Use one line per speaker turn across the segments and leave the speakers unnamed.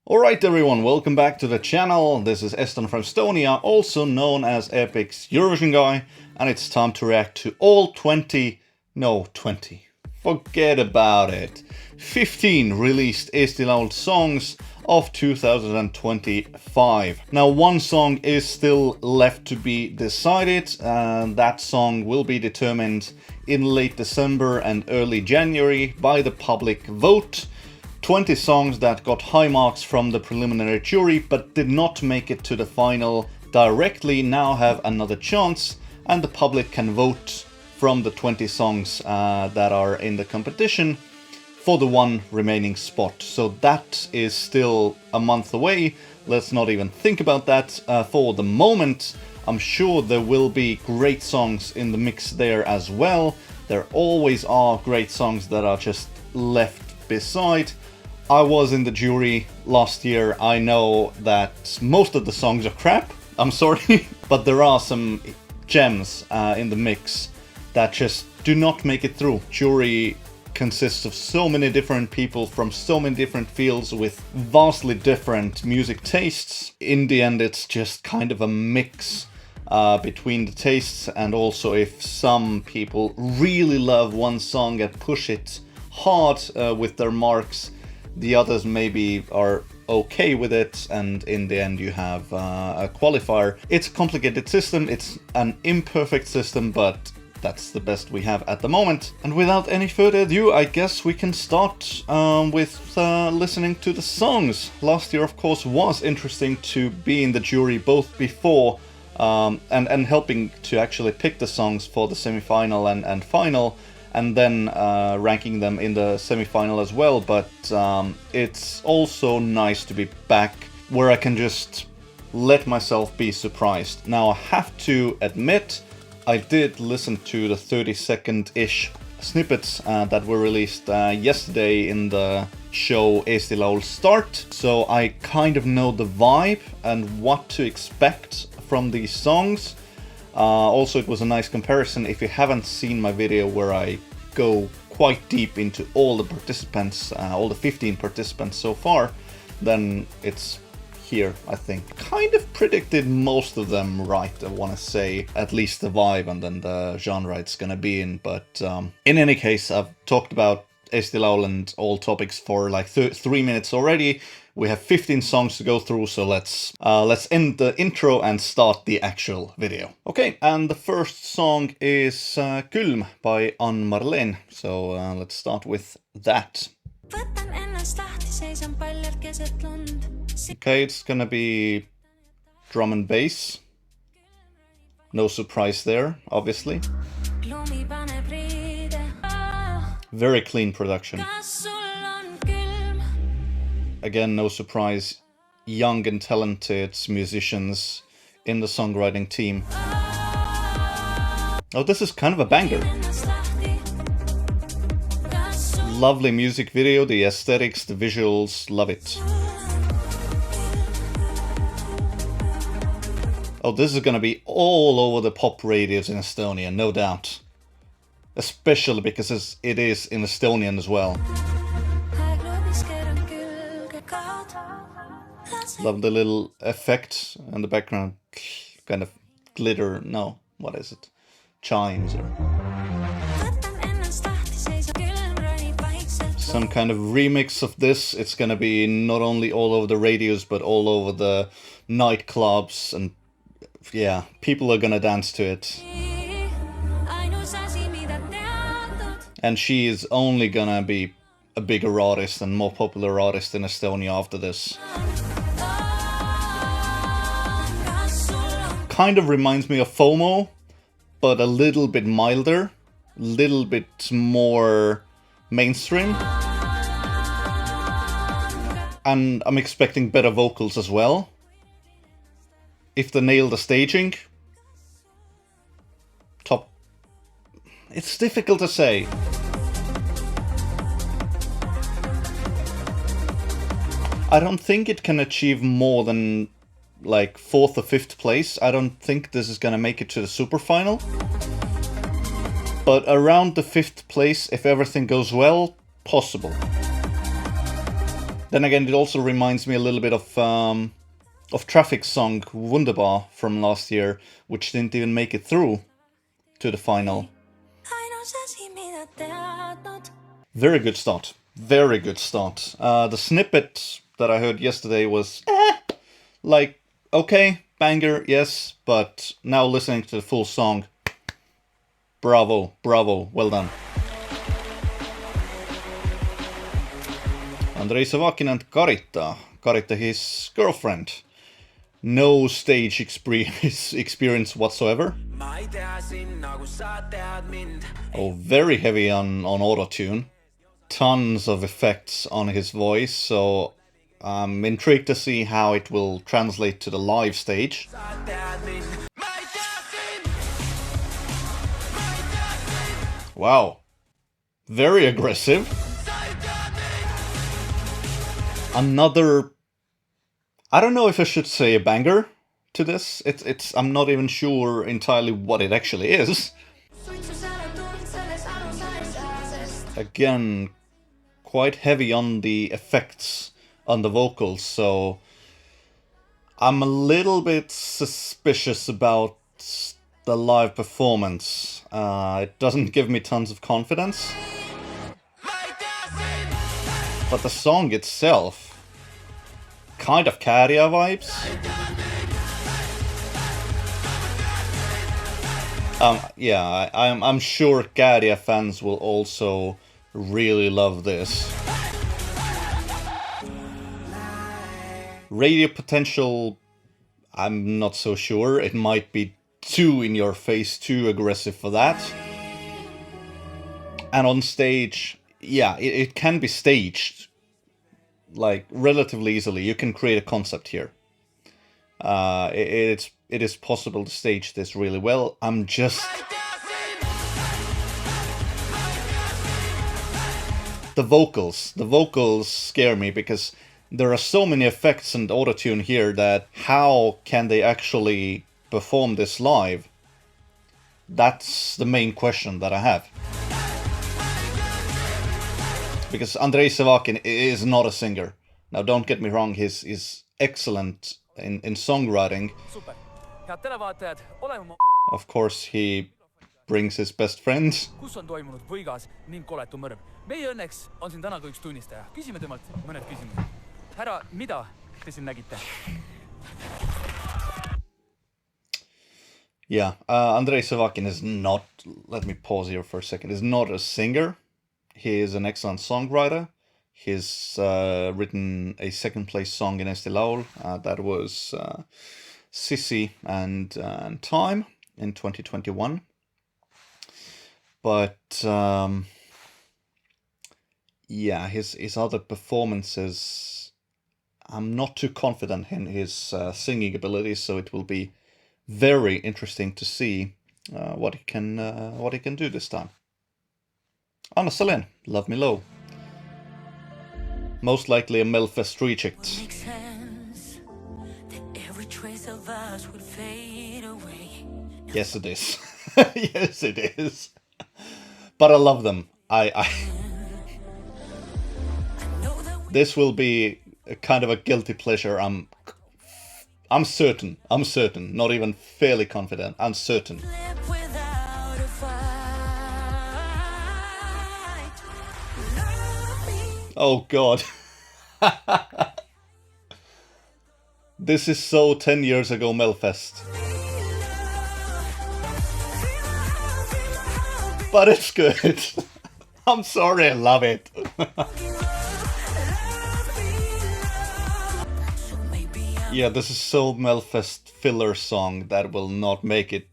Alright everyone, welcome back to the channel. This is Eston from Estonia, also known as Epix Eurovision guy, and it's time to react to all 20, forget about it, 15 released Eesti Laul songs of 2025. Now one song is still left to be decided, and that song will be determined in late December and early January by the public vote. 20 songs that got high marks from the preliminary jury but did not make it to the final directly now have another chance, and the public can vote from the 20 songs that are in the competition for the one remaining spot. So that is still a month away. Let's not even think about that for the moment. I'm sure there will be great songs in the mix there as well. There always are great songs that are just left beside. I was in the jury last year. I know that most of the songs are crap, I'm sorry, but there are some gems in the mix that just do not make it through. Jury consists of so many different people from so many different fields with vastly different music tastes. In the end, it's just kind of a mix between the tastes, and also if some people really love one song and push it hard with their marks, the others maybe are okay with it, and in the end you have a qualifier. It's a complicated system, it's an imperfect system, but that's the best we have at the moment. And without any further ado, I guess we can start with listening to the songs. Last year, of course, was interesting to be in the jury both before and helping to actually pick the songs for the semi-final and final, and then ranking them in the semi-final as well. But it's also nice to be back where I can just let myself be surprised. Now I have to admit, I did listen to the 30-second-ish snippets that were released yesterday in the show Eesti Laul Start, so I kind of know the vibe and what to expect from these songs. Also, it was a nice comparison. If you haven't seen my video where I go quite deep into all the participants, all the 15 participants so far, then it's here, I think. Kind of predicted most of them right, I want to say. At least the vibe and then the genre it's gonna be in. But in any case, I've talked about Eesti Laul and all topics for like 3 minutes already. We have 15 songs to go through, so let's end the intro and start the actual video. Okay, and the first song is Külm by an-marlen, so let's start with that. Okay, it's gonna be drum and bass. No surprise there, obviously. Very clean production. Again, no surprise, young and talented musicians in the songwriting team. Oh, this is kind of a banger. Lovely music video, the aesthetics, the visuals, love it. Oh, this is gonna be all over the pop radios in Estonia, no doubt. Especially because it is in Estonian as well. Love the little effect in the background, kind of glitter, no, what is it? Chimes or some kind of remix of this. It's gonna be not only all over the radios but all over the nightclubs, and yeah, people are gonna dance to it. And she is only gonna be a bigger artist and more popular artist in Estonia after this. Kind of reminds me of FOMO, but a little bit milder, little bit more mainstream. And I'm expecting better vocals as well. If they nail the staging, top. It's difficult to say. I don't think it can achieve more than like 4th or 5th place. I don't think this is gonna make it to the super final. But around the 5th place, if everything goes well, possible. Then again, it also reminds me a little bit of Traffic's song Wunderbar from last year, which didn't even make it through to the final. Very good start. Very good start. The snippet that I heard yesterday was like, okay, banger, yes, but now listening to the full song, bravo, bravo, well done. Andrei Savakin and Karita. Karita, his girlfriend. No stage experience whatsoever. Oh, very heavy on auto-tune. Tons of effects on his voice, so I'm intrigued to see how it will translate to the live stage. Wow. Very aggressive. Another... I don't know if I should say a banger to this. I'm not even sure entirely what it actually is. Again, quite heavy on the effects on the vocals, so I'm a little bit suspicious about the live performance. It doesn't give me tons of confidence. But the song itself, kind of Käärijä vibes. Yeah, I'm sure Käärijä fans will also really love this. Radio potential, I'm not so sure. It might be too in your face, too aggressive for that. And on stage, yeah, it can be staged like relatively easily. You can create a concept here. It is possible to stage this really well. I'm just... The vocals scare me because there are so many effects and autotune here that how can they actually perform this live? That's the main question that I have. Because Andrei Savakin is not a singer. Now don't get me wrong, he's excellent in songwriting. Of course he brings his best friend. Yeah, Andrei Savakin is not, let me pause here for a second, is not a singer. He is an excellent songwriter. He's written a second place song in Eesti Laul. That was Sissi and Time in 2021. But yeah, his other performances, I'm not too confident in his singing abilities, so it will be very interesting to see what he can do this time. Anna Salén, Love Me Low. Most likely a mfest reject. Yes, it is. Yes, it is. But I love them. This will be a kind of a guilty pleasure. I'm certain. Not even fairly confident. I'm certain. Oh god. This is so 10 years ago mfest. But it's good. I'm sorry, I love it. Yeah, this is so mfest filler song that will not make it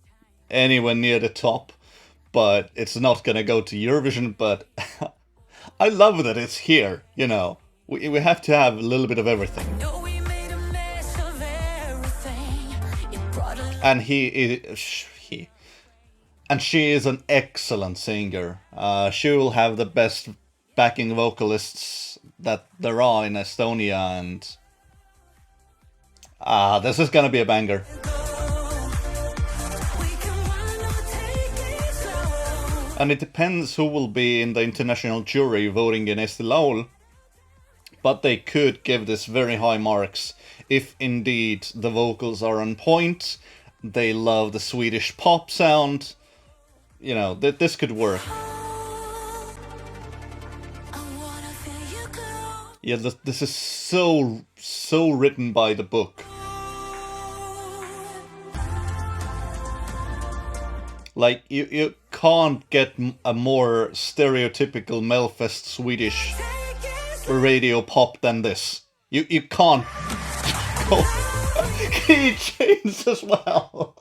anywhere near the top. But it's not gonna go to Eurovision, but I love that it's here, you know. We have to have a little bit of everything. And she is an excellent singer. She will have the best backing vocalists that there are in Estonia, and this is gonna be a banger. And it depends who will be in the international jury voting in Eesti Laul. but they could give this very high marks if indeed the vocals are on point. They love the Swedish pop sound. You know, this could work. Yeah, this is so written by the book. Like, you can't get a more stereotypical mfest Swedish radio pop than this. You can't go key change as well.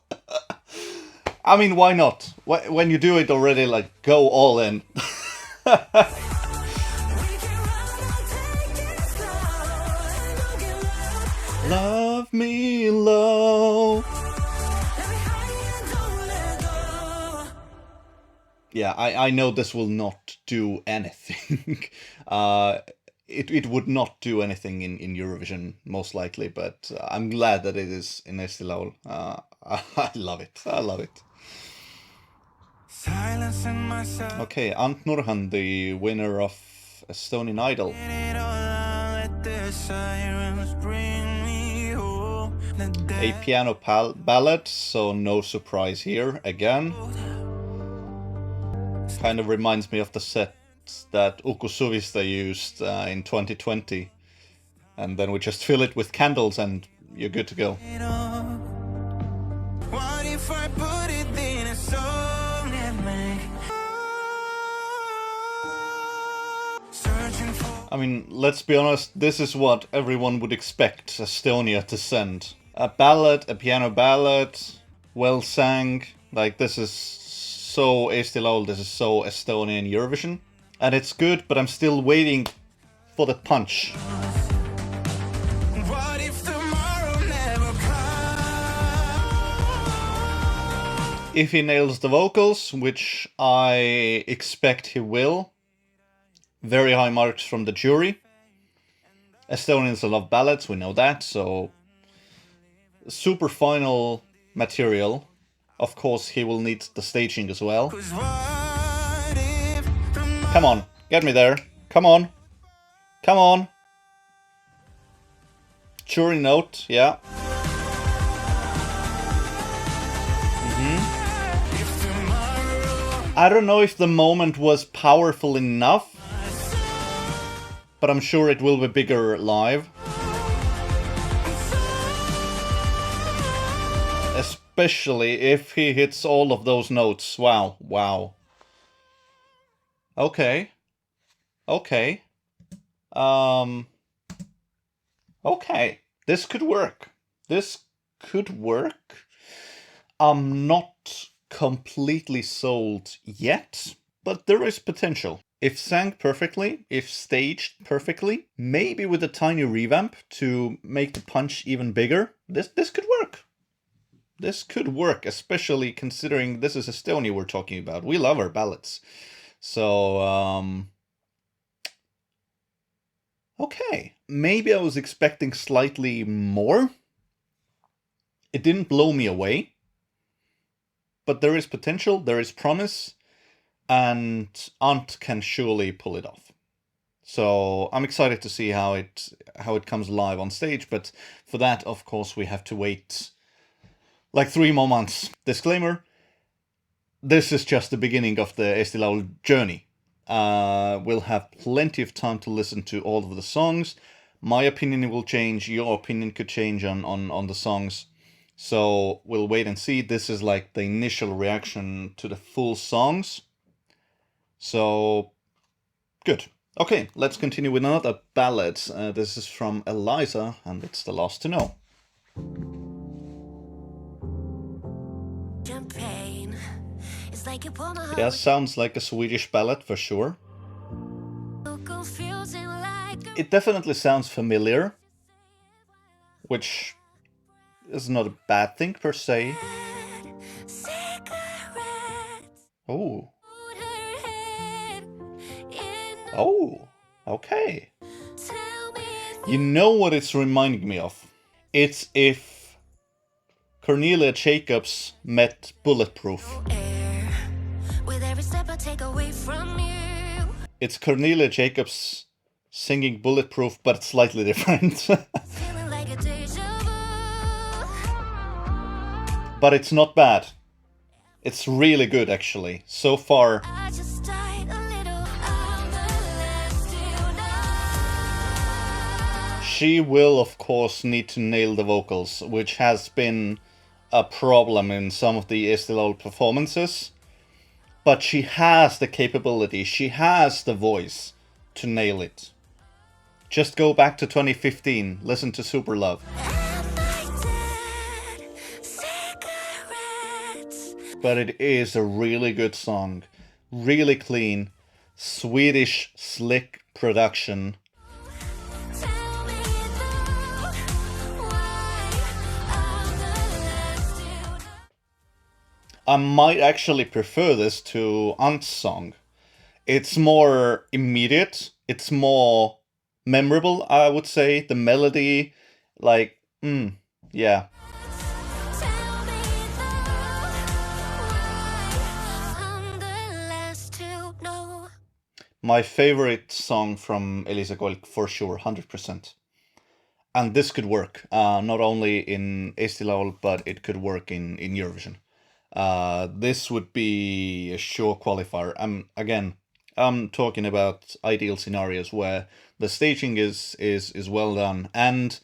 I mean, why not? When you do it already, like, go all in. Love me low. Yeah, I know this will not do anything. It would not do anything in Eurovision, most likely, but I'm glad that it is in Eesti Laul. I love it. I love it. Okay, an-marlen, the winner of Estonian Idol. A piano ballad, so no surprise here again. Kind of reminds me of the set that Uku Suvista used in 2020. And then we just fill it with candles and you're good to go. What if I put it in a song and I mean, let's be honest, this is what everyone would expect Estonia to send. A ballad, a piano ballad, well sang, like this is so Eesti Laul, this is so Estonian Eurovision. And it's good, but I'm still waiting for the punch. What if tomorrow never comes? If he nails the vocals, which I expect he will, very high marks from the jury. Estonians love ballads, we know that, so super final material. Of course, he will need the staging as well. Come on, get me there. Come on. Come on. Jury note, yeah. I don't know if the moment was powerful enough, but I'm sure it will be bigger live. Especially if he hits all of those notes. Wow, wow. Okay. Okay. Okay. This could work. This could work. I'm not completely sold yet, but there is potential. If sang perfectly, if staged perfectly, maybe with a tiny revamp to make the punch even bigger, this could work. This could work, especially considering this is Estonia we're talking about. We love our ballads. So, okay. Maybe I was expecting slightly more. It didn't blow me away. But there is potential, there is promise, and Ant can surely pull it off. So I'm excited to see how it comes live on stage, but for that, of course, we have to wait like 3 more months. Disclaimer, this is just the beginning of the Eesti Laul journey. We'll have plenty of time to listen to all of the songs. My opinion will change, your opinion could change on the songs. So we'll wait and see. This is like the initial reaction to the full songs. So, good. Okay, let's continue with another ballad. This is from Eliza, and it's The Lost to Know. Yeah, sounds like a Swedish ballad for sure. It definitely sounds familiar, which is not a bad thing per se. Oh. Oh, okay. You know what it's reminding me of? It's if Cornelia Jacobs met Bulletproof. It's Cornelia Jacobs singing Bulletproof, but slightly different. But it's not bad. It's really good, actually. So far. She will, of course, need to nail the vocals, which has been a problem in some of the Eesti Laul performances. But she has the capability, she has the voice to nail it. Just go back to 2015, listen to Super Love. But it is a really good song, really clean, Swedish slick production. I might actually prefer this to Ant's song. It's more immediate, it's more memorable, I would say. The melody, like, yeah. My favorite song from Eliza for sure, 100%. And this could work, not only in Eesti Laul, but it could work in Eurovision. This would be a sure qualifier. I'm talking about ideal scenarios where the staging is well done and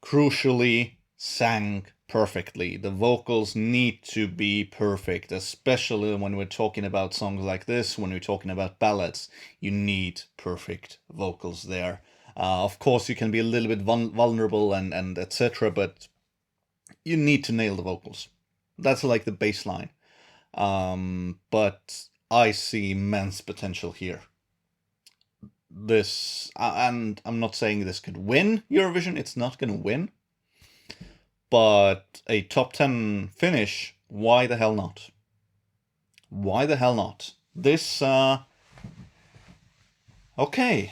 crucially sang perfectly. The vocals need to be perfect, especially when we're talking about songs like this, when we're talking about ballads. You need perfect vocals there. Of course, you can be a little bit vulnerable and etc., but you need to nail the vocals. That's like the baseline. But I see immense potential here. This, and I'm not saying this could win Eurovision, it's not going to win. But a top 10 finish, why the hell not? Why the hell not? This, okay.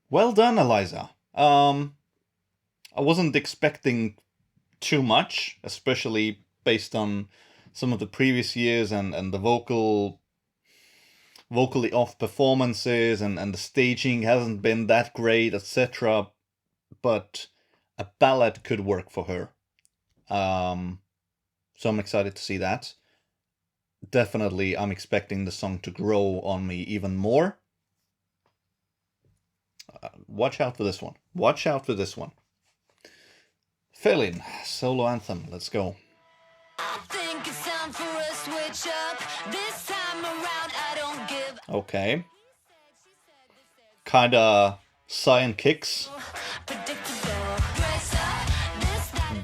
Well done, Eliza. I wasn't expecting too much, especially based on some of the previous years and the vocally off performances and the staging hasn't been that great, etc. But a ballad could work for her. So I'm excited to see that. Definitely, I'm expecting the song to grow on me even more. Watch out for this one. Watch out for this one. Felin, solo anthem. Let's go. Okay. Kinda cyan kicks.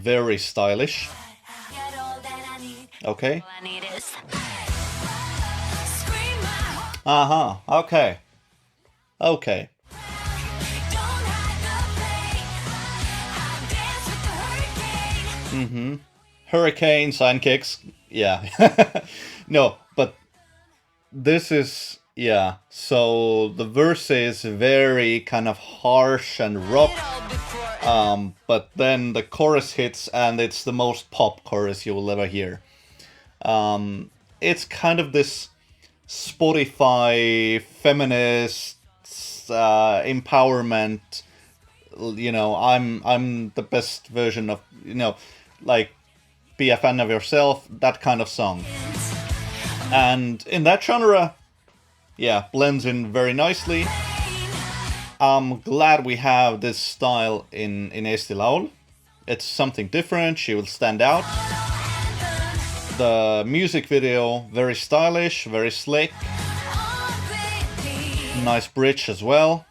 Very stylish. Okay. Okay. Okay. Hurricane, cyan kicks. Yeah. No, but this is, yeah. So the verse is very kind of harsh and rock. But then the chorus hits and it's the most pop chorus you will ever hear. It's kind of this Spotify feminist empowerment. You know, I'm the best version of, you know, like, be a fan of yourself, that kind of song. And in that genre, yeah, blends in very nicely. I'm glad we have this style in Eesti Laul. It's something different, she will stand out. The music video, very stylish, very slick. Nice bridge as well.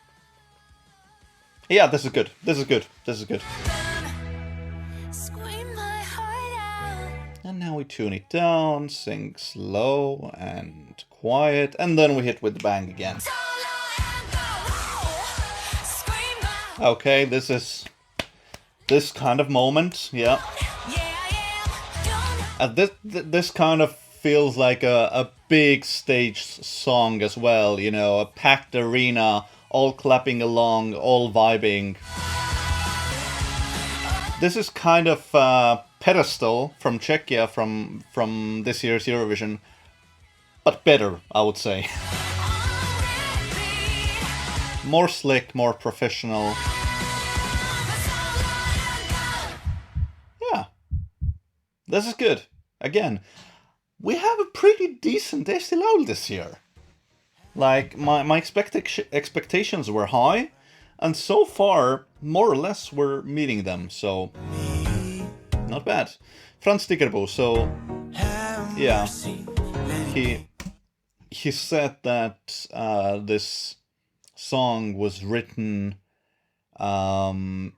Yeah, this is good. This is good. This is good. And now we tune it down, sing slow and quiet, and then we hit with the bang again. Okay, this is this kind of moment, yeah. This kind of feels like a big stage song as well, you know, a packed arena, all clapping along, all vibing. This is kind of Pedestal from Czechia from this year's Eurovision, but better, I would say. more slick, more professional. Yeah, this is good. Again, we have a pretty decent Eesti Laul this year. Like, my expectations were high, and so far, more or less, we're meeting them, so not bad. Franz Stickerbo, so yeah, he said that this song was written bearing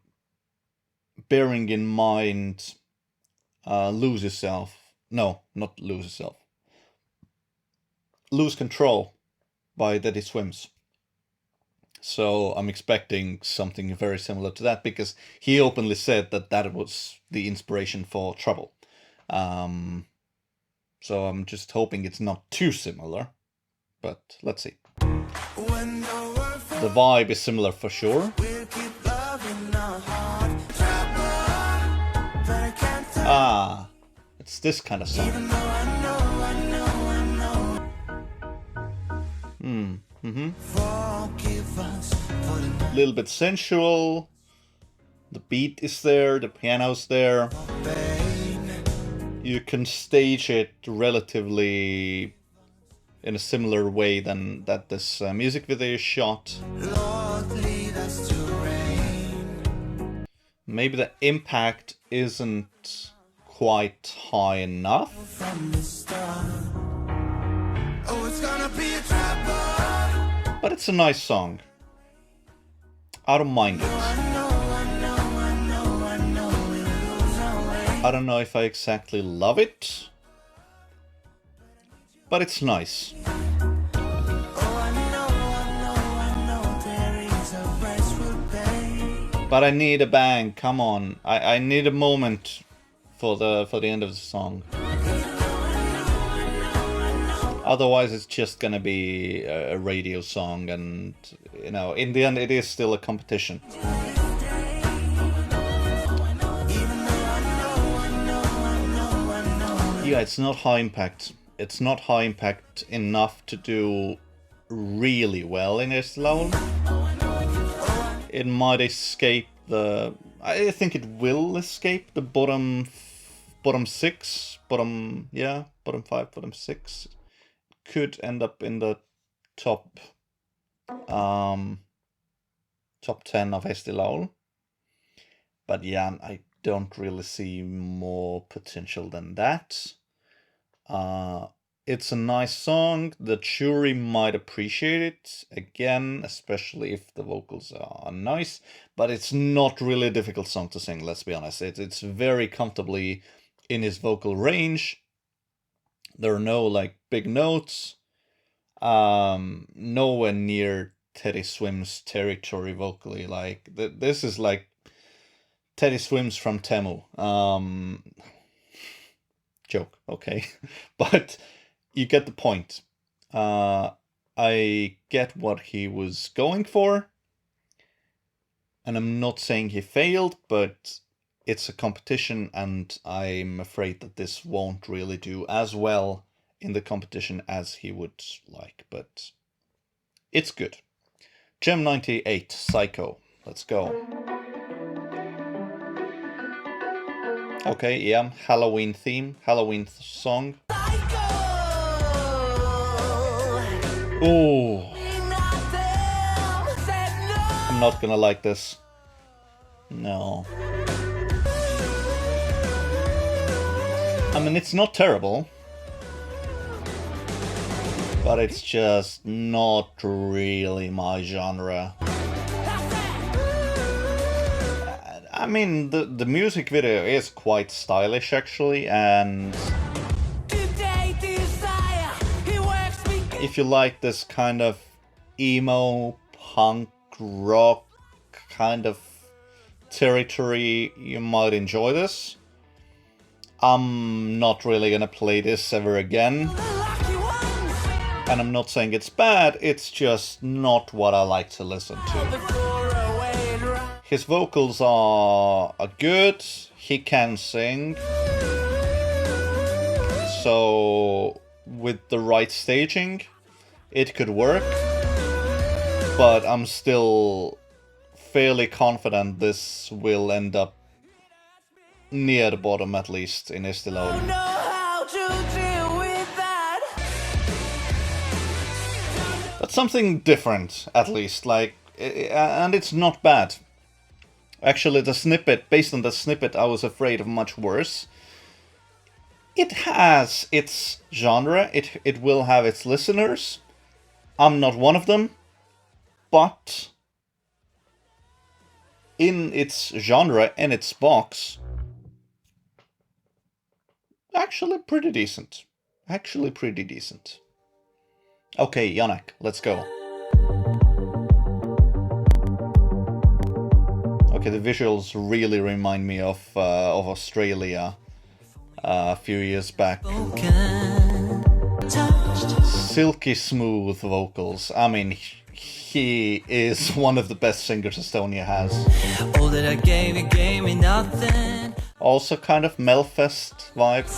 in mind lose yourself. No, not lose yourself. Lose Control by Teddy Swims. So I'm expecting something very similar to that, because he openly said that that was the inspiration for Trouble. So I'm just hoping it's not too similar, but let's see. The vibe is similar for sure. Ah, it's this kind of song. A little bit sensual. The beat is there, the piano's there. You can stage it relatively in a similar way than that this music video is shot. Maybe the impact isn't quite high enough. But it's a nice song. I don't mind it. I don't know if I exactly love it, but it's nice. But I need a bang, come on. I need a moment for the end of the song. Otherwise it's just gonna be a radio song, and you know, in the end it is still a competition. Yeah, it's not high impact. It's not high impact enough to do really well in Eesti Laul. It might escape the... I think it will escape the bottom 6, bottom 5, bottom 6. Could end up in the top 10 of Eesti Laul. But yeah, I don't really see more potential than that. It's a nice song. The jury might appreciate it, again, especially if the vocals are nice, but it's not really a difficult song to sing, let's be honest. It's very comfortably in his vocal range. There are no like big notes, nowhere near Teddy Swims territory vocally. Like this is like Teddy Swims from Temu. Joke, okay. But you get the point. I get what he was going for. And I'm not saying he failed, but it's a competition, and I'm afraid that this won't really do as well in the competition as he would like. But it's good. Gem 98, Psycho. Let's go. Okay, yeah, Halloween theme, Halloween song. Ooh. I'm not gonna like this. No. I mean, it's not terrible, but it's just not really my genre. I mean, the music video is quite stylish, actually, and if you like this kind of emo, punk, rock kind of territory, you might enjoy this. I'm not really gonna play this ever again. And I'm not saying it's bad, it's just not what I like to listen to. His vocals are good, he can sing, so with the right staging, it could work. but I'm still fairly confident this will end up near the bottom, at least in Eesti Laul. That's something different, at least, like, and it's not bad. Actually, the snippet, based on the snippet, I was afraid of much worse. It has its genre, it will have its listeners. I'm not one of them, but in its genre and its box, actually pretty decent. Actually pretty decent. Okay, Yanuk, let's go. Okay, the visuals really remind me of Australia a few years back. Silky smooth vocals. I mean, he is one of the best singers Estonia has. All that I gave me nothing. Also kind of mfest vibe.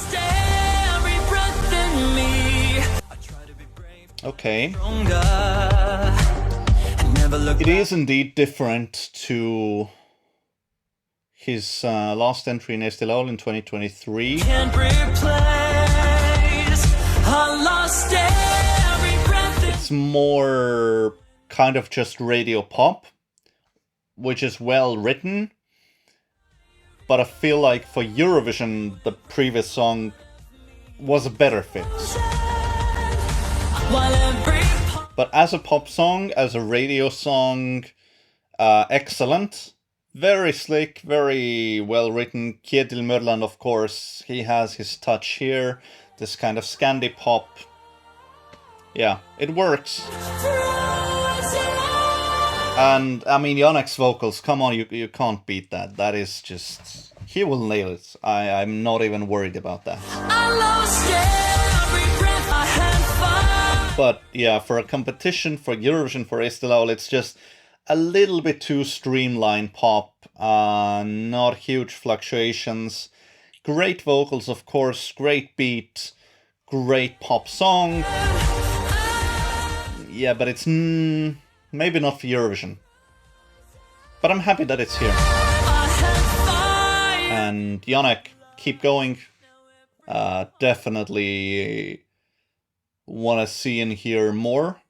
Okay. It is indeed different to his last entry in Eesti Laul in 2023. It's more kind of just radio pop, which is well written. But I feel like for Eurovision, the previous song was a better fit. But as a pop song, as a radio song, excellent. Very slick, very well written. an-marlen, of course, he has his touch here. This kind of Scandi pop. Yeah, it works. And, I mean, Yanuk's vocals, come on, you can't beat that. That is just... He will nail it. I'm not even worried about that. But, yeah, for a competition, for Eurovision, for Eesti Laul, it's just a little bit too streamlined pop. Not huge fluctuations. Great vocals, of course. Great beat. Great pop song. Yeah, but it's maybe not for Eurovision. But I'm happy that it's here. And Yanuk, keep going. Definitely want to see and hear more.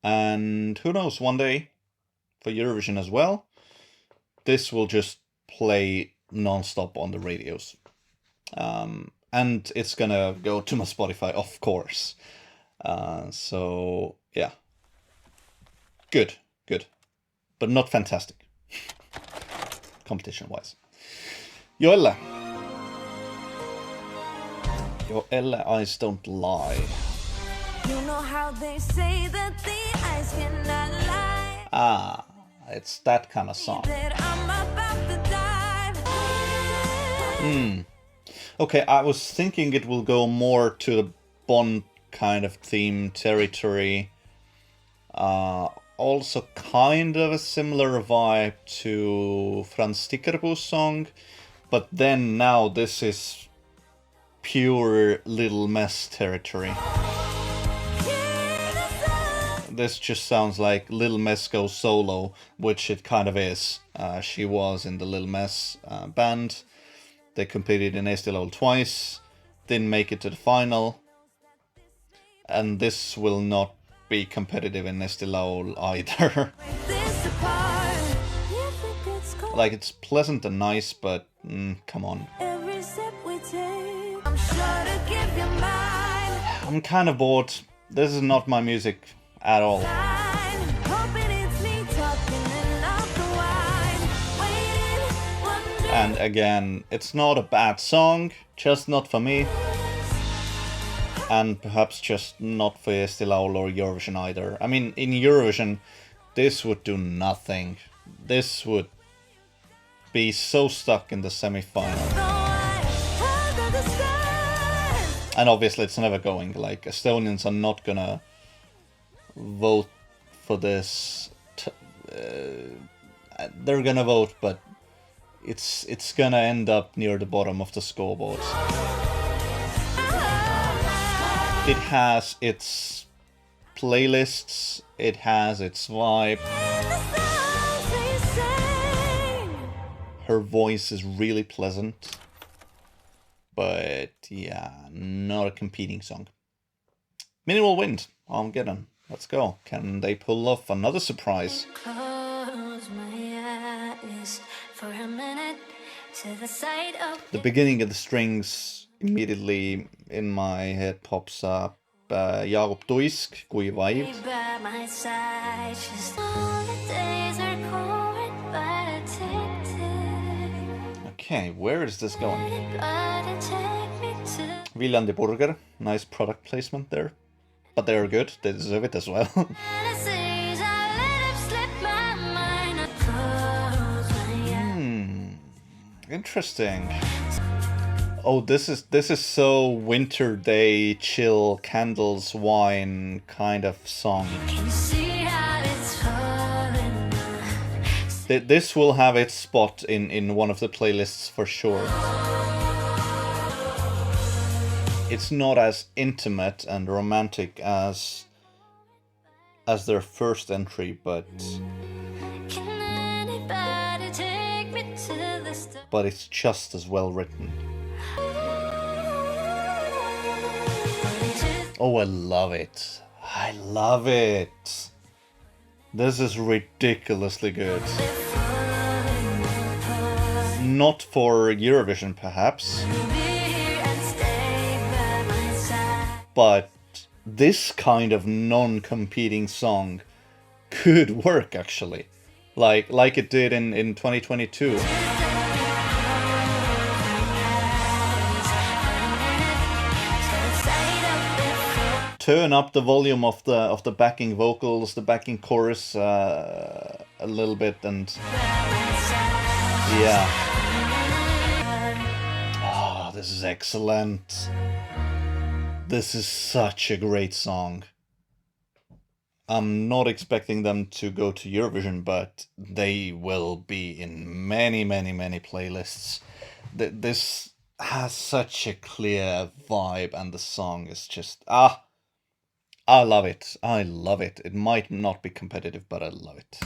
And who knows, one day for Eurovision as well, this will just play non-stop on the radios. And it's gonna go to my Spotify, of course. So, yeah. Good. But not fantastic. Competition-wise. Yella. Your Yella eyes don't lie. You know how they say that the eyes cannot lie. Ah, it's that kind of song. Okay, I was thinking it will go more to the Bond kind of theme territory. Also kind of a similar vibe to Frans Stickerbo's song. But then now this is pure Little Mess territory. This just sounds like Little Mess goes solo, which it kind of is. She was in the Little Mess band. They competed in Eesti Laul twice, didn't make it to the final. And this will not be competitive in Eesti Laul either. Like, it's pleasant and nice, but come on. I'm kind of bored. This is not my music at all. And again, it's not a bad song, just not for me. And perhaps just not for Eesti Laul or Eurovision either. I mean, in Eurovision, this would do nothing. This would be so stuck in the semi-final. And obviously it's never going. Like, Estonians are not gonna vote for this. They're gonna vote, but it's gonna end up near the bottom of the scoreboard. It has its playlists. It has its vibe. Her voice is really pleasant. But yeah, not a competing song. Minimal Wind, Armageddon. Let's go. Can they pull off another surprise? The beginning of the strings immediately in my head pops up. Jakob Tuisk, Kui Vaiv. Okay, where is this going? Viljandi Burger, nice product placement there. But they're good, they deserve it as well. Interesting. Oh, this is so winter day, chill, candles, wine kind of song. This will have its spot in one of the playlists for sure. It's not as intimate and romantic as their first entry, but it's just as well written. Oh, I love it. I love it. This is ridiculously good. Not for Eurovision, perhaps. But this kind of non-competing song could work, actually. Like it did in 2022. Turn up the volume of the backing vocals, the backing chorus a little bit, and yeah. Oh, this is excellent. This is such a great song. I'm not expecting them to go to Eurovision, but they will be in many, many, many playlists. This has such a clear vibe, and the song is just I love it. I love it. It might not be competitive, but I love it.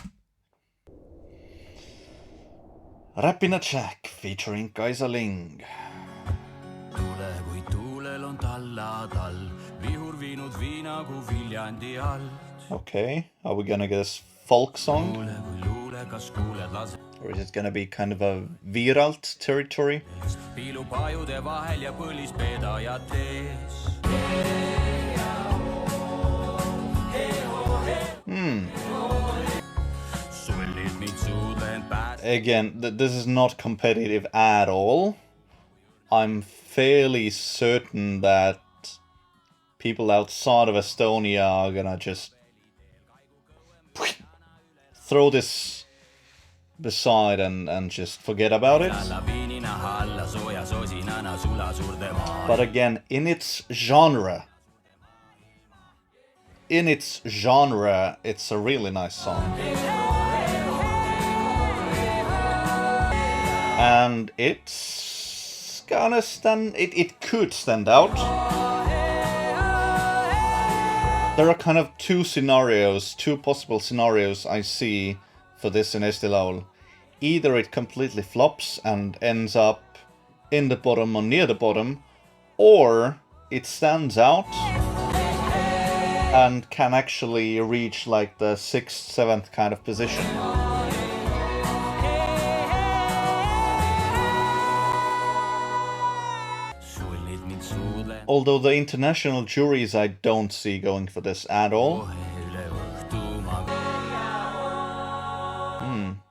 Rapina Jack featuring Kaisa Ling. Okay, are we gonna get a folk song? Or is it gonna be kind of a Viralt territory? Again, this is not competitive at all. I'm fairly certain that people outside of Estonia are gonna just throw this beside and just forget about it. But again, in its genre, it's a really nice song. And it's gonna stand, it could stand out. There are kind of two possible scenarios I see for this in Eesti Laul. Either it completely flops and ends up in the bottom or near the bottom, or it stands out and can actually reach like the 6th, 7th kind of position. Although the international juries I don't see going for this at all.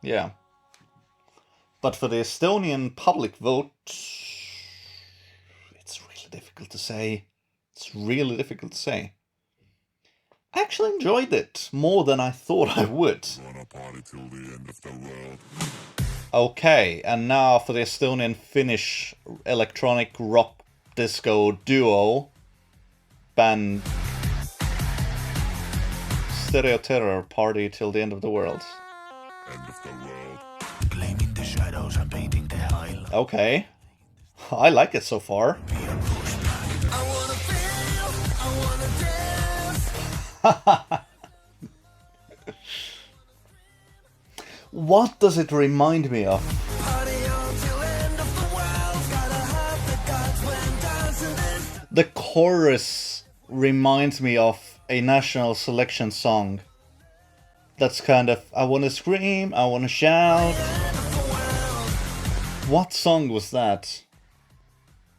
Yeah. But for the Estonian public vote, it's really difficult to say. I actually enjoyed it more than I thought I would. Okay, and now for the Estonian-Finnish electronic rock disco duo band Stereo Terror, Party Till the End of the World. Okay, I like it so far. What does it remind me of? The chorus reminds me of a national selection song. That's kind of, I wanna scream, I wanna shout. What song was that?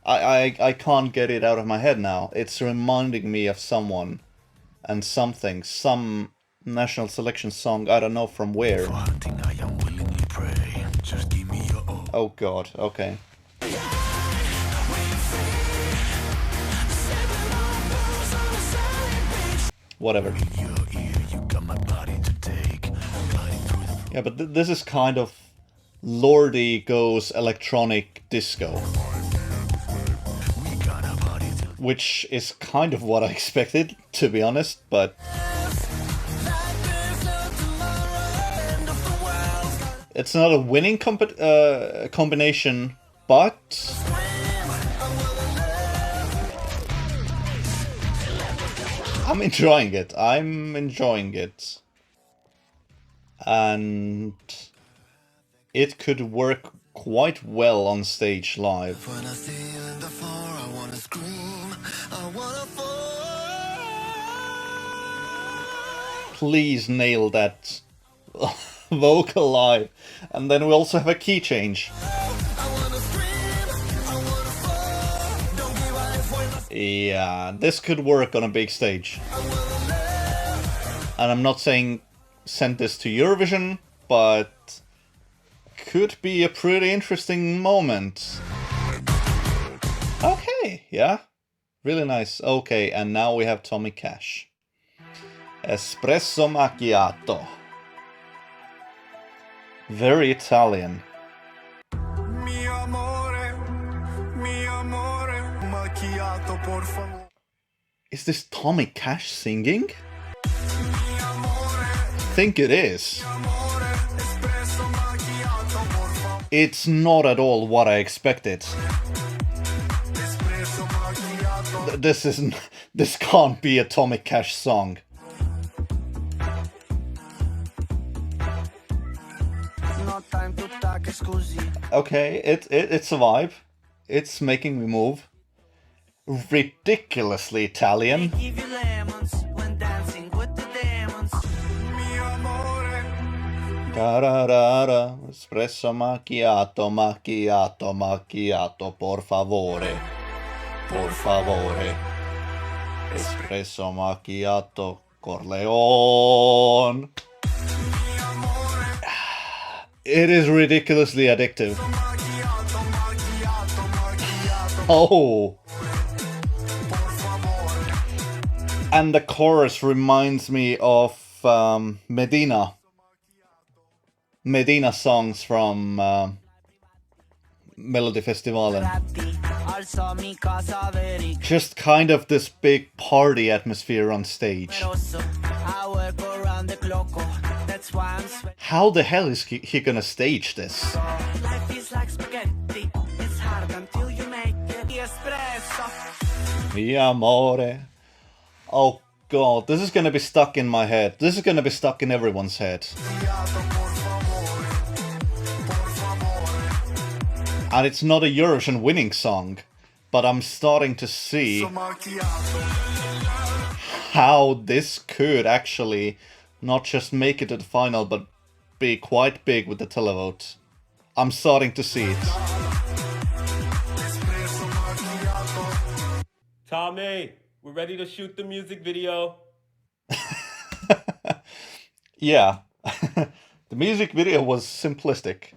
I can't get it out of my head now. It's reminding me of someone and something. Some national selection song, I don't know from where. Oh god, okay. Whatever. Yeah, but this is kind of Lordy goes electronic disco. Which is kind of what I expected, to be honest, but... It's not a winning combination, but... I'm enjoying it. I'm enjoying it. And it could work quite well on stage live. Please nail that vocal live. And then we also have a key change. Yeah, this could work on a big stage. And I'm not saying send this to Eurovision, but could be a pretty interesting moment. Okay, yeah. Really nice. Okay, and now we have Tommy Cash. Espresso macchiato. Very Italian. Is this Tommy Cash singing? I think it is. It's not at all what I expected. This can't be a Tommy Cash song. Okay, it's a vibe. It's making me move. Ridiculously Italian. Da-da-da-da. Espresso macchiato, macchiato, macchiato, por favore. Por favore. Espresso macchiato, Corleone. It is ridiculously addictive. Oh. And the chorus reminds me of Medina songs from Melodifestivalen. Just kind of this big party atmosphere on stage. How the hell is he gonna stage this? Mi amore. Oh god, this is gonna be stuck in my head. This is gonna be stuck in everyone's head. And it's not a Eurovision winning song, but I'm starting to see how this could actually not just make it to the final, but be quite big with the televote. I'm starting to see it.
Tommy, we're ready to shoot the music video.
Yeah. The music video was simplistic,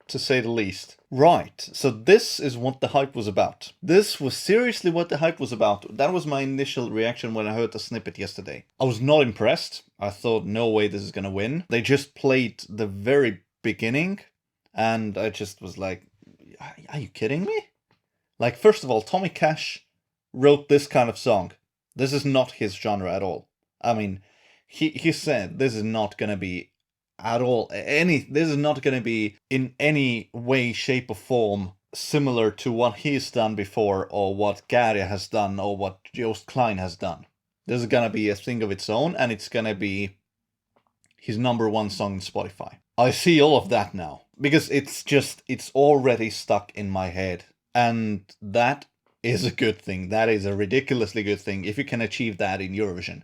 to say the least. Right, so this is what the hype was about. This was seriously what the hype was about. That was my initial reaction when I heard the snippet yesterday. I was not impressed. I thought, no way this is gonna win. They just played the very beginning, and I just was like, are you kidding me? Like, first of all, Tommy Cash wrote this kind of song. This is not his genre at all. I mean, he said this is not gonna be at all this is not gonna be in any way, shape or form similar to what he's done before, or what Garia has done, or what Joost Klein has done. This is gonna be a thing of its own, and it's gonna be his #1 song on Spotify. I see all of that now. Because it's already stuck in my head. And that is a good thing. That is a ridiculously good thing if you can achieve that in Eurovision.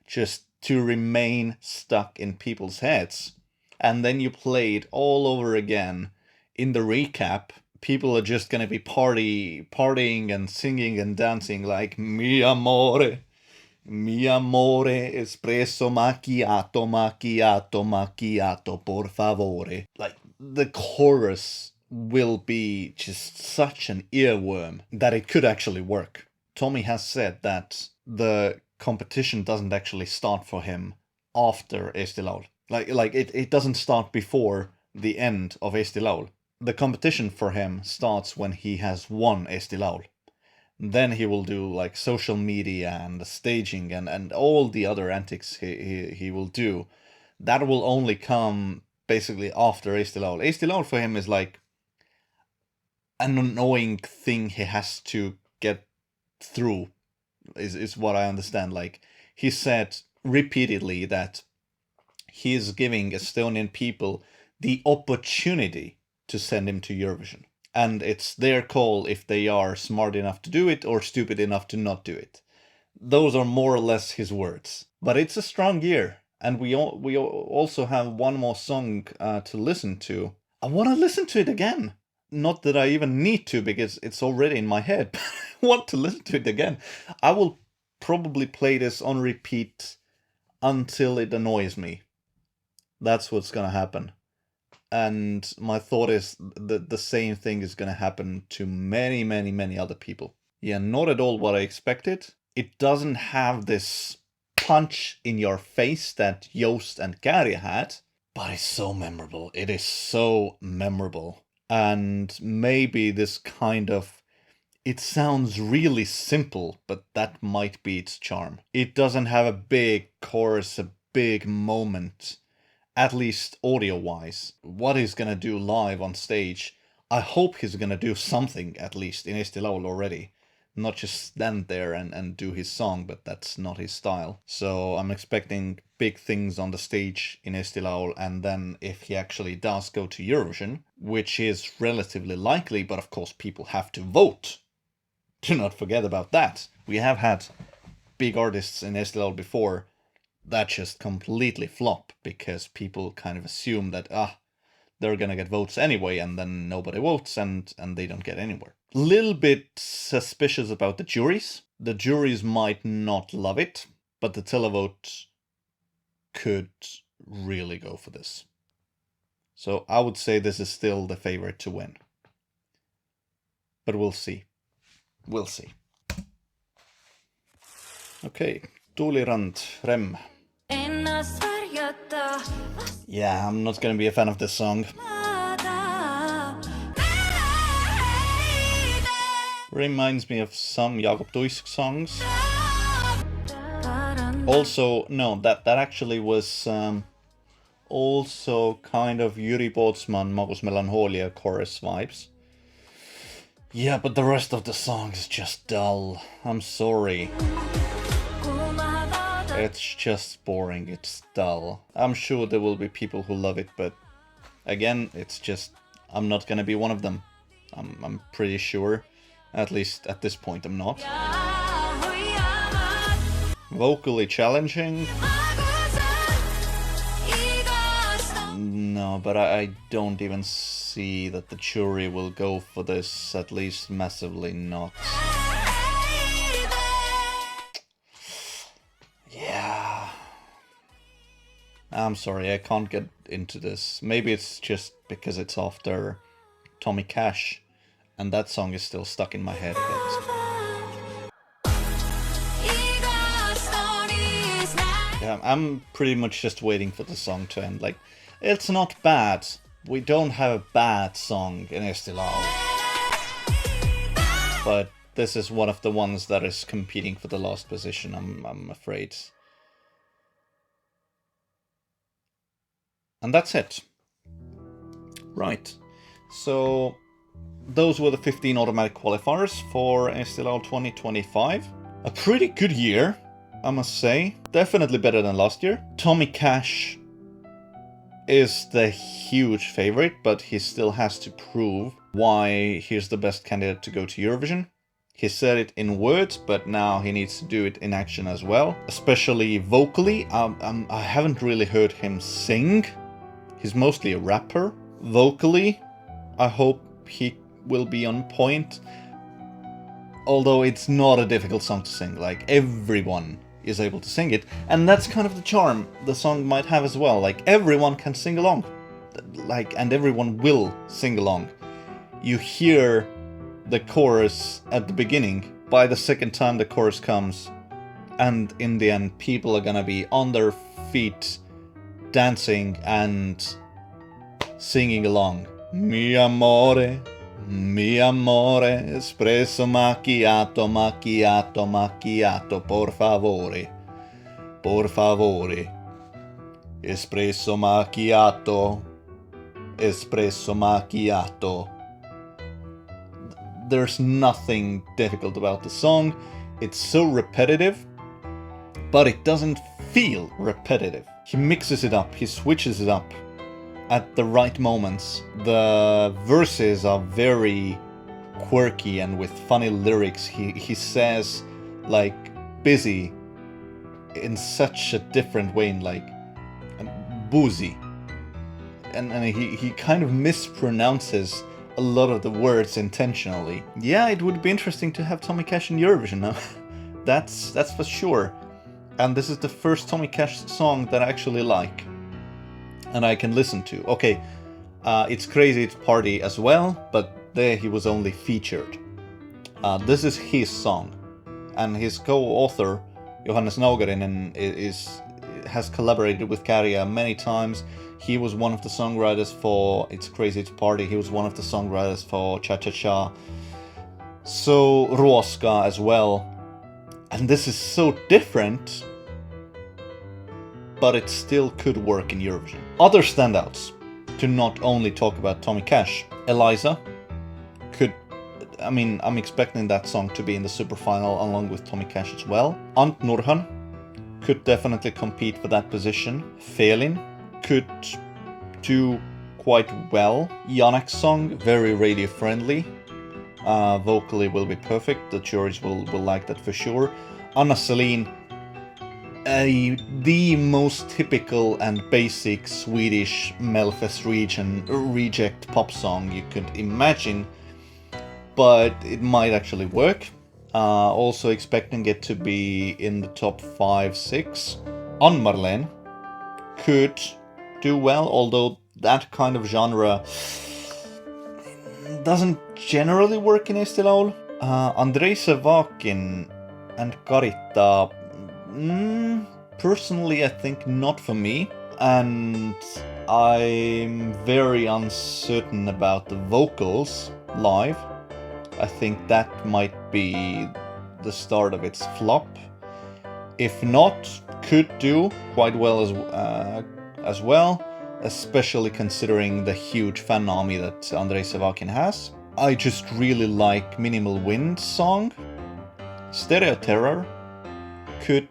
Just to remain stuck in people's heads. And then you play it all over again in the recap. People are just gonna be partying and singing and dancing like mi amore, espresso macchiato, macchiato, macchiato, por favore. Like, the chorus will be just such an earworm that it could actually work. Tommy has said that the competition doesn't actually start for him after Eesti Laul. Like it doesn't start before the end of Eesti Laul. The competition for him starts when he has won Eesti Laul. Then he will do like social media and the staging and all the other antics he will do. That will only come basically after Eesti Laul. Eesti Laul for him is like an annoying thing he has to get through, is what I understand. Like, he said repeatedly that he is giving Estonian people the opportunity to send him to Eurovision. And it's their call if they are smart enough to do it or stupid enough to not do it. Those are more or less his words. But it's a strong year. And we also have one more song to listen to. I want to listen to it again. Not that I even need to, because it's already in my head. But I want to listen to it again. I will probably play this on repeat until it annoys me. That's what's gonna happen. And my thought is that the same thing is gonna happen to many, many, many other people. Yeah, not at all what I expected. It doesn't have this punch in your face that Joost and Kärje had, but it's so memorable. It is so memorable. And maybe this kind of... It sounds really simple, but that might be its charm. It doesn't have a big chorus, a big moment, at least audio-wise. What he's gonna do live on stage, I hope he's gonna do something, at least, in Eesti Laul already. Not just stand there and do his song, but that's not his style. So I'm expecting big things on the stage in Eesti Laul, and then if he actually does go to Eurovision, which is relatively likely, but of course people have to vote. Do not forget about that. We have had big artists in Eesti Laul before that just completely flop because people kind of assume that they're gonna get votes anyway, and then nobody votes and they don't get anywhere. Little bit suspicious about the juries. The juries might not love it, but the televote could really go for this. So I would say this is still the favorite to win. But we'll see. We'll see. Okay, Tuulirand, Rem. Yeah, I'm not gonna be a fan of this song. Reminds me of some Jakob Tuisk songs. Also, no, that actually was also kind of Jüri Pootsman, Magus Melancholia chorus vibes. Yeah, but the rest of the song is just dull. I'm sorry. It's just boring, it's dull. I'm sure there will be people who love it, but again, it's just... I'm not gonna be one of them. I'm pretty sure. At least at this point I'm not. Vocally challenging? No, but I don't even see that the jury will go for this, at least massively not. Yeah. I'm sorry, I can't get into this. Maybe it's just because it's after Tommy Cash, and that song is still stuck in my head. Yeah, I'm pretty much just waiting for the song to end. Like, it's not bad. We don't have a bad song in Eesti Laul. But this is one of the ones that is competing for the last position, I'm afraid. And that's it. Right. So those were the 15 automatic qualifiers for Eesti Laul 2025. A pretty good year. I must say. Definitely better than last year. Tommy Cash is the huge favorite, but he still has to prove why he's the best candidate to go to Eurovision. He said it in words, but now he needs to do it in action as well, especially vocally. I haven't really heard him sing. He's mostly a rapper. Vocally, I hope he will be on point. Although it's not a difficult song to sing, like everyone is able to sing it. And that's kind of the charm the song might have as well. Like everyone can sing along. And everyone will sing along. You hear the chorus at the beginning. By the second time the chorus comes, and in the end people are gonna be on their feet dancing and singing along. Mi amore, espresso macchiato, macchiato, macchiato, por favore, espresso macchiato, espresso macchiato. There's nothing difficult about the song. It's so repetitive, but it doesn't feel repetitive. He mixes it up, he switches it up at the right moments. The verses are very quirky and with funny lyrics. He says like busy in such a different way, in like boozy. And he kind of mispronounces a lot of the words intentionally. Yeah, it would be interesting to have Tommy Cash in Eurovision now. That's for sure. And this is the first Tommy Cash song that I actually like and I can listen to. Okay, it's Crazy It's Party as well, but there he was only featured. This is his song, and his co-author Johannes Naugarinen has collaborated with Kärja many times. He was one of the songwriters for It's Crazy It's Party. He was one of the songwriters for Cha Cha Cha. So Ruoska as well. And this is so different, but it still could work in Eurovision. Other standouts, to not only talk about Tommy Cash. Eliza could, I'm expecting that song to be in the super final along with Tommy Cash as well. an-marlen could definitely compete for that position. Felin could do quite well. Yanuk's song, very radio friendly. Vocally will be perfect. The juries will like that for sure. Anna Selin, the most typical and basic Swedish mfest region reject pop song you could imagine, but it might actually work. Also expecting it to be in the top 5-6. an-marlen could do well, although that kind of genre doesn't generally work in Eesti Laul. Andrei Sakin and Karita, personally I think not for me, and I'm very uncertain about the vocals live. I think that might be the start of its flop. If not, could do quite well as well, especially considering the huge fan army that Andrei Sakin has. I just really like Minimal Wind's song. Stereo Terror could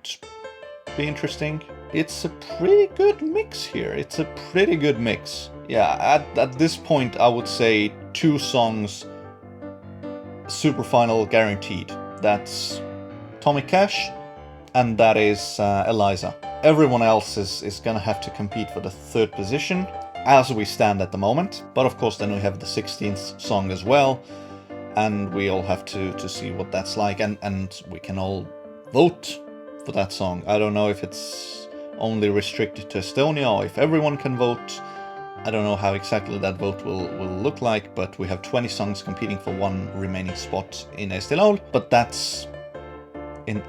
be interesting. It's a pretty good mix here. It's a pretty good mix. Yeah, at this point I would say 2 songs super final guaranteed. That's Tommy Cash and that is Eliza. Everyone else is gonna have to compete for the 3rd position as we stand at the moment. But of course then we have the 16th song as well, and we all have to see what that's like, and we can all vote for that song. I don't know if it's only restricted to Estonia or if everyone can vote. I don't know how exactly that vote will look like, but we have 20 songs competing for 1 remaining spot in Eesti Laul, but that's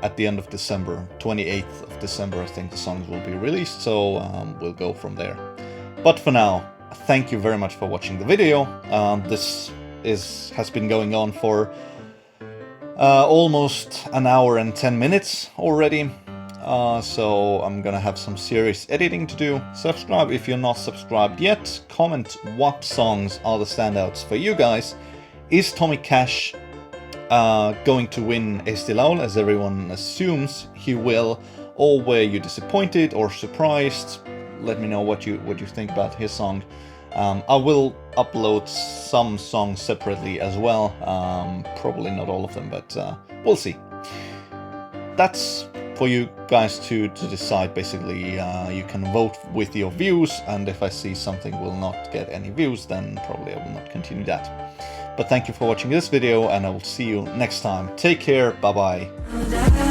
at the end of December, 28th of December I think the songs will be released, so we'll go from there. But for now, thank you very much for watching the video. This has been going on for almost an hour and 10 minutes already. So I'm gonna have some serious editing to do. Subscribe if you're not subscribed yet. Comment what songs are the standouts for you guys. Is Tommy Cash going to win Eesti Laul, as everyone assumes he will, or were you disappointed or surprised? Let me know what you think about his song. I will upload some songs separately as well, probably not all of them, but we'll see. That's for you guys to decide. Basically, you can vote with your views, and if I see something will not get any views, then probably I will not continue that. But thank you for watching this video, and I will see you next time. Take care, bye bye.